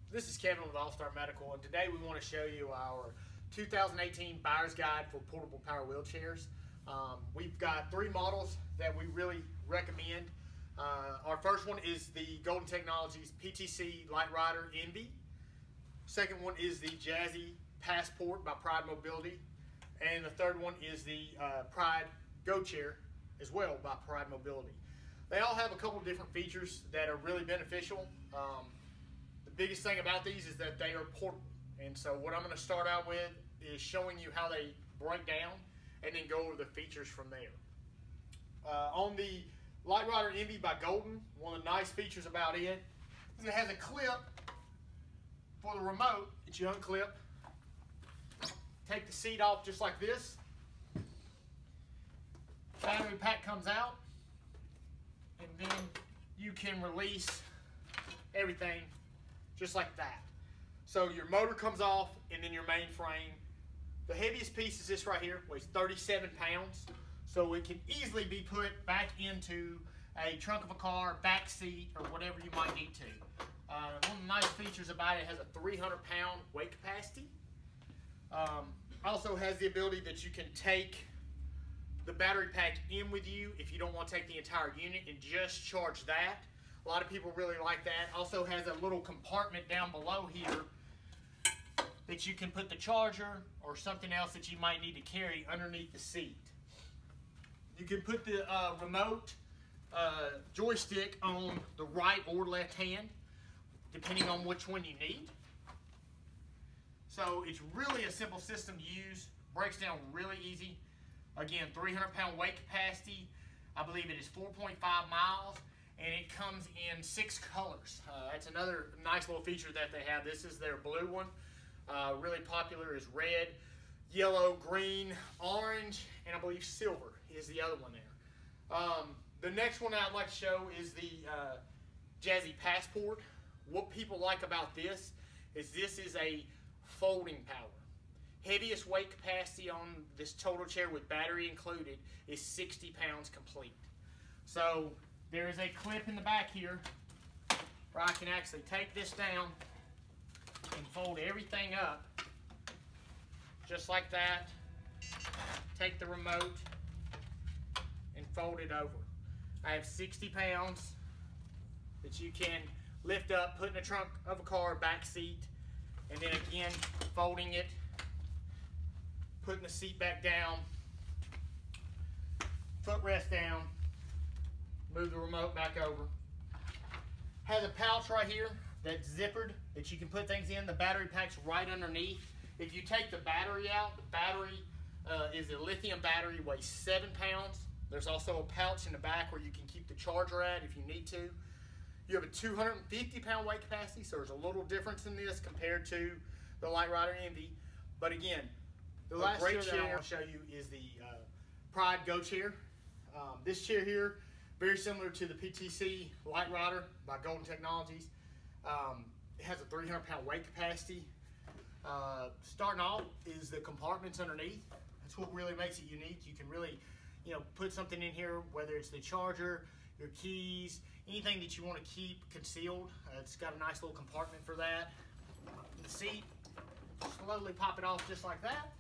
This is Kevin with All Star Medical, and today we want to show you our 2018 Buyer's Guide for Portable Power Wheelchairs. We've got three models that we really recommend. Our first one is the Golden Technologies PTC LITERIDER Envy. Second one is the Jazzy Passport by Pride Mobility. And the third one is the Pride Go Chair as well by Pride Mobility. They all have a couple different features that are really beneficial. The biggest thing about these is that they are portable. And so what I'm going to start out with is showing you how they break down and then go over the features from there. On the LITERIDER Envy by Golden, one of the nice features about it is it has a clip for the remote that you unclip. Take the seat off just like this. Battery pack comes out, and then you can release everything just like that. So your motor comes off, and then your main frame. The heaviest piece is this right here, weighs 37 pounds. So it can easily be put back into a trunk of a car, back seat, or whatever you might need to. One of the nice features about it has a 300-pound weight capacity. Also has the ability that you can take the battery pack in with you if you don't want to take the entire unit and just charge that. A lot of people really like that. Also has a little compartment down below here that you can put the charger or something else that you might need to carry underneath the seat. You can put the remote joystick on the right or left hand, depending on which one you need. So it's really a simple system to use, breaks down really easy. Again, 300-pound weight capacity. I believe it is 4.5 miles, and it comes in 6 colors. That's another nice little feature that they have. This is their blue one. Really popular is red, yellow, green, orange, and I believe silver is the other one there. The next one I'd like to show is the Jazzy Passport. What people like about this is a folding power. Heaviest weight capacity on this total chair with battery included is 60 pounds complete. So there is a clip in the back here where I can actually take this down and fold everything up just like that. Take the remote and fold it over. I have 60 pounds that you can lift up, put in the trunk of a car, back seat, and then again folding it, putting the seat back down, footrest down, move the remote back over. Has a pouch right here that's zippered that you can put things in. The battery pack's right underneath. If you take the battery out, the battery is a lithium battery, weighs 7 pounds. There's also a pouch in the back where you can keep the charger at if you need to. You have a 250-pound weight capacity, so there's a little difference in this compared to the LITERIDER Envy. But again, the last chair that I want to show you is the Pride Go Chair. This chair here, very similar to the PTC LITERIDER by Golden Technologies. It has a 300-pound weight capacity. Starting off is the compartments underneath. That's what really makes it unique. You can really, put something in here, whether it's the charger, your keys, anything that you want to keep concealed. It's got a nice little compartment for that. The seat, slowly pop it off just like that.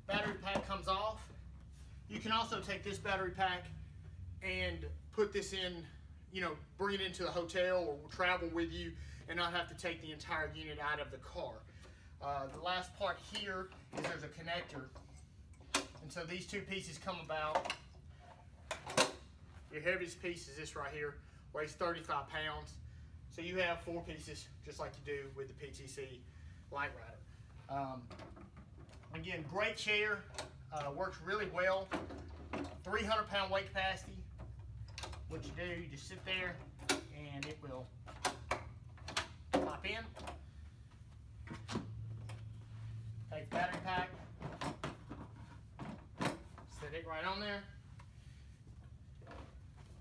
Battery pack comes off. You can also take this battery pack and put this in, bring it into the hotel or travel with you and not have to take the entire unit out of the car. The last part here is there's a connector. And so these two pieces come about. Your heaviest piece is this right here, weighs 35 pounds. So you have 4 pieces, just like you do with the PTC LITERIDER. Again, great chair, works really well. 300-pound weight capacity. What you do, you just sit there and it will pop in. Take the battery pack, set it right on there,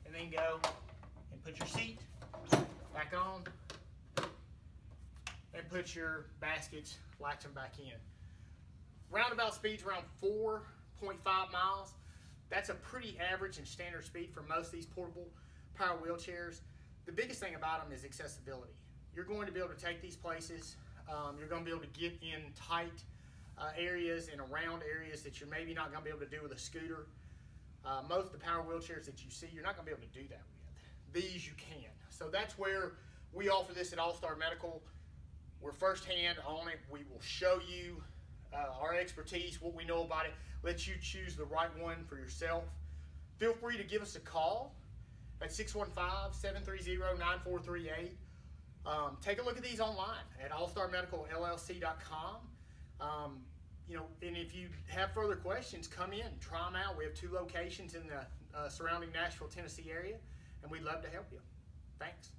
and then go and put your seat back on and put your baskets, latch them back in. Roundabout speed's around 4.5 miles. That's a pretty average and standard speed for most of these portable power wheelchairs. the biggest thing about them is accessibility. You're going to be able to take these places. You're going to be able to get in tight areas and around areas that you're maybe not going to be able to do with a scooter. Most of the power wheelchairs that you see, you're not going to be able to do that with. These you can. So that's where we offer this at All Star Medical. We're firsthand on it. We will show you our expertise, what we know about it, let you choose the right one for yourself. Feel free to give us a call at 615-730-9438. Take a look at these online at allstarmedicalllc.com. You know, and if you have further questions, come in, try them out. We have 2 locations in the surrounding Nashville, Tennessee area, and we'd love to help you. Thanks.